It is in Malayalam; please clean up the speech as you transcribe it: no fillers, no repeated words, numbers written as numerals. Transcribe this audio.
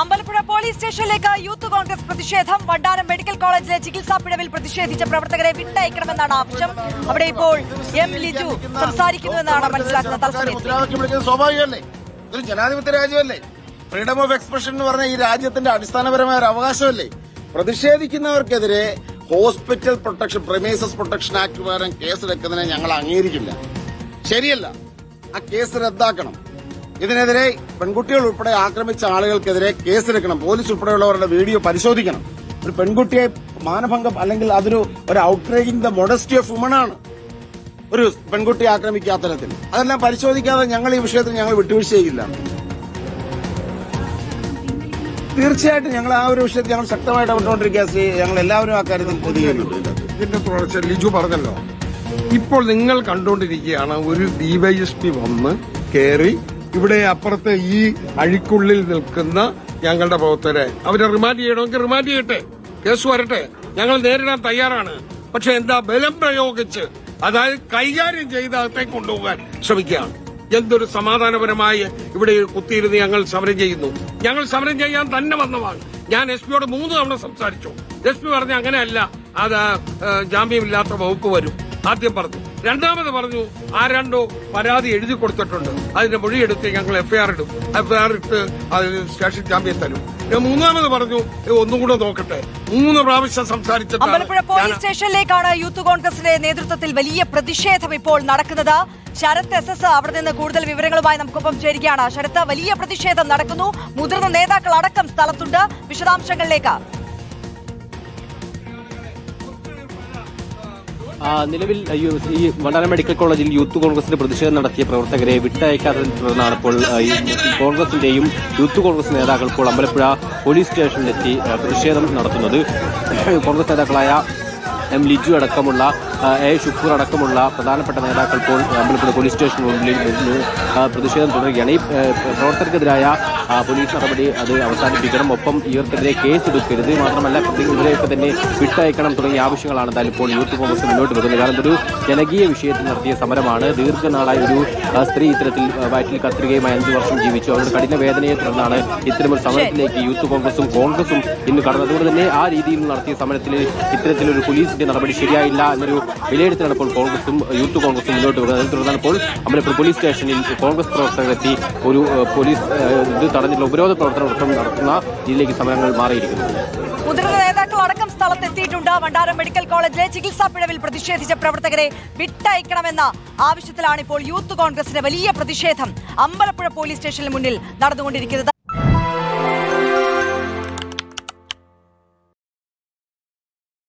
അമ്പലപ്പുഴ പോലീസ് സ്റ്റേഷനിലേക്ക് യൂത്ത് കോൺഗ്രസ് പ്രതിഷേധം. വണ്ടാനം മെഡിക്കൽ കോളേജിലെ ചികിത്സാ പിഴവിൽ പ്രതിഷേധിച്ച പ്രവർത്തകരെ വിട്ടയക്കണമെന്നാണ് ആവശ്യം. അവിടെ ഇപ്പോൾ എം ലിജു സംസാരിക്കുന്നുവെന്നാണ് മനസ്സിലാക്കുന്നത്. സ്വാഭാവികമല്ലേ, ഇതൊരു ജനാധിപത്യ രാജ്യമല്ലേ, ഫ്രീഡം ഓഫ് എക്സ്പ്രഷൻ എന്ന് പറഞ്ഞ ഈ രാജ്യത്തിന്റെ അടിസ്ഥാനപരമായ ഒരു അവകാശമല്ലേ. പ്രതിഷേധിക്കുന്നവർക്കെതിരെ hospital protection premises protection act പ്രകാരം കേസെടുക്കുന്നതിനെ ഞങ്ങൾ അംഗീകരിക്കില്ല. ശരിയല്ല, ആ കേസ് റദ്ദാക്കണം. ഇതിനെതിരെ പെൺകുട്ടികൾ ഉൾപ്പെടെ ആക്രമിച്ച ആളുകൾക്കെതിരെ കേസെടുക്കണം. പോലീസ് ഉൾപ്പെടെയുള്ളവരുടെ വീഡിയോ പരിശോധിക്കണം. ഒരു പെൺകുട്ടിയെ മാനഭംഗം അല്ലെങ്കിൽ അതൊരു ഔട്ട്റേജിംഗ് ദ മൊഡസ്റ്റി ഓഫ് വുമൺ ആണ് ഒരു പെൺകുട്ടിയെ ആക്രമിക്കാത്ത തരത്തിൽ. അതെല്ലാം പരിശോധിക്കാതെ ഞങ്ങൾ ഈ വിഷയത്തിൽ ഞങ്ങൾ വിട്ടുവീഴ്ച ചെയ്യില്ല. തീർച്ചയായിട്ടും ഞങ്ങൾ ആ ഒരു വിഷയത്തിൽ ഞങ്ങൾ ശക്തമായിട്ട് ഇടപെട്ടുകൊണ്ടിരിക്കുക. ഞങ്ങൾ എല്ലാവരും ആ കാര്യത്തിൽ പ്രതികരിക്കുന്നുണ്ട്. ഇതിന്റെ തുടർച്ച ലിജു പറഞ്ഞല്ലോ. ഇപ്പോൾ നിങ്ങൾ കണ്ടുകൊണ്ടിരിക്കുകയാണ് ഒരു ഡിവൈഎസ്പി വന്ന് കയറി ഇവിടെ അപ്പുറത്ത് ഈ അഴിക്കുള്ളിൽ നിൽക്കുന്ന ഞങ്ങളുടെ പ്രവർത്തകരെ അവരെ റിമാൻഡ് ചെയ്യണമെങ്കിൽ റിമാൻഡ് ചെയ്യട്ടെ, കേസ് വരട്ടെ, ഞങ്ങൾ നേരിടാൻ തയ്യാറാണ്. പക്ഷെ എന്താ ബലം പ്രയോഗിച്ച്, അതായത് കൈകാര്യം ചെയ്ത് അകത്തേക്ക് കൊണ്ടുപോകാൻ ശ്രമിക്കുകയാണ്. എന്തൊരു സമാധാനപരമായി ഇവിടെ കുത്തിയിരുന്ന് ഞങ്ങൾ സമരം ചെയ്യുന്നു. ഞങ്ങൾ സമരം ചെയ്യാൻ തന്നെ വന്നതാണ്. ഞാൻ എസ് പിയോട് 3 തവണ സംസാരിച്ചു. എസ് പി പറഞ്ഞ അങ്ങനെയല്ല, അത് ജാമ്യമില്ലാത്ത വകുപ്പ് വരും. ആദ്യം പറഞ്ഞു. രണ്ടാമത് പറഞ്ഞു ആരാണ്ടോ പരാതി എഴുതി കൊടുത്തിട്ടുണ്ട്, അതിന്റെ മൊഴിയെടുത്ത് ഞങ്ങൾ എഫ്ഐആർ ഇടും. എഫ്ഐആർ ഇട്ട് അതിന് സ്റ്റേഷൻ ജാമ്യം തരും. മൂന്നാമത് പറഞ്ഞു ഒന്നും കൂടെ നോക്കട്ടെ. 3 പ്രാവശ്യം സംസാരിച്ചിട്ട് അമ്പലപ്പുഴ പോലീസ് സ്റ്റേഷനിലേക്കാണ് യൂത്ത് കോൺഗ്രസിന്റെ നേതൃത്വത്തിൽ വലിയ പ്രതിഷേധം ഇപ്പോൾ നടക്കുന്നത്. ശരത് SS അവിടെ നിന്ന് കൂടുതൽ വിവരങ്ങളുമായി നമുക്കൊപ്പം ചേരുകയാണ്. ശരത്ത്, വലിയ പ്രതിഷേധം നടക്കുന്നു. മുതിർന്ന നേതാക്കൾ അടക്കം സ്ഥലത്തുണ്ട്. വിശദാംശങ്ങളിലേക്ക്. നിലവിൽ ഈ വണ്ടാനം മെഡിക്കൽ കോളേജിൽ യൂത്ത് കോൺഗ്രസിന്റെ പ്രതിഷേധം നടത്തിയ പ്രവർത്തകരെ വിട്ടയക്കാത്തതിനെ തുടർന്നാണ് ഇപ്പോൾ കോൺഗ്രസിന്റെയും യൂത്ത് കോൺഗ്രസ് നേതാക്കൾ ഇപ്പോൾ അമ്പലപ്പുഴ പോലീസ് സ്റ്റേഷനിലെത്തി പ്രതിഷേധം നടത്തുന്നത്. കോൺഗ്രസ് നേതാക്കളായ എം ലിജു അടക്കമുള്ള ഷുക്കൂർ അടക്കമുള്ള പ്രധാനപ്പെട്ട നേതാക്കൾ ഇപ്പോൾ അമ്പലപ്പുഴ പോലീസ് സ്റ്റേഷന് മുമ്പിൽ പ്രതിഷേധം തുടരുകയാണ്. ഈ പ്രവർത്തകർക്കെതിരായ പോലീസ് നടപടി അത് അവസാനിപ്പിക്കണം, ഒപ്പം ഇവർക്കെതിരെ കേസ് എടുക്കരുത്, മാത്രമല്ല ഇവരെയൊക്കെ തന്നെ വിട്ടയക്കണം തുടങ്ങിയ ആവശ്യങ്ങളാണ് എന്തായാലും ഇപ്പോൾ യൂത്ത് കോൺഗ്രസ് മുന്നോട്ട് വെക്കുന്നത്. കാരണം ഇതൊരു ജനകീയ വിഷയത്തിൽ നടത്തിയ സമരമാണ്. ദീർഘനാളായി ഒരു സ്ത്രീ ഇത്തരത്തിൽ വയറ്റിൽ കത്രികയുമായി 5 വർഷം ജീവിച്ചു. അവരുടെ കഠിന വേദനയെ തുടർന്നാണ് ഇത്തരമൊരു സമരത്തിലേക്ക് യൂത്ത് കോൺഗ്രസും ഇന്ന് കടന്നത്. അതുകൊണ്ട് തന്നെ ആ രീതിയിൽ നടത്തിയ സമരത്തിൽ ഇത്തരത്തിലൊരു പോലീസിന്റെ നടപടി ശരിയായില്ല എന്നൊരു വിലയിരുത്തലാണ് ഇപ്പോൾ കോൺഗ്രസും യൂത്ത് കോൺഗ്രസും മുന്നോട്ട് വെക്കുന്നത്. അതിനെ തുടർന്നാണ് ഇപ്പോൾ അമ്പലപ്പുഴ പോലീസ് സ്റ്റേഷനിൽ കോൺഗ്രസ് പ്രവർത്തകരെത്തി ഒരു പോലീസ് ഇത് തടഞ്ഞിട്ടുള്ള ഉപരോധ പ്രവർത്തനം നടത്തുന്ന രീതിയിലേക്ക് സമരങ്ങൾ മാറിയിരിക്കുന്നത്. മുതിർന്ന നേതാക്കൾ അടക്കം സ്ഥലത്തെത്തിയിട്ടുണ്ട്. വണ്ടാനം മെഡിക്കൽ കോളേജിലെ ചികിത്സാ പിഴവിൽ പ്രതിഷേധിച്ച പ്രവർത്തകരെ വിട്ടയക്കണമെന്ന ആവശ്യത്തിലാണ് ഇപ്പോൾ യൂത്ത് കോൺഗ്രസിന്റെ വലിയ പ്രതിഷേധം അമ്പലപ്പുഴ പോലീസ് സ്റ്റേഷന് മുന്നിൽ നടന്നുകൊണ്ടിരിക്കുന്നത്.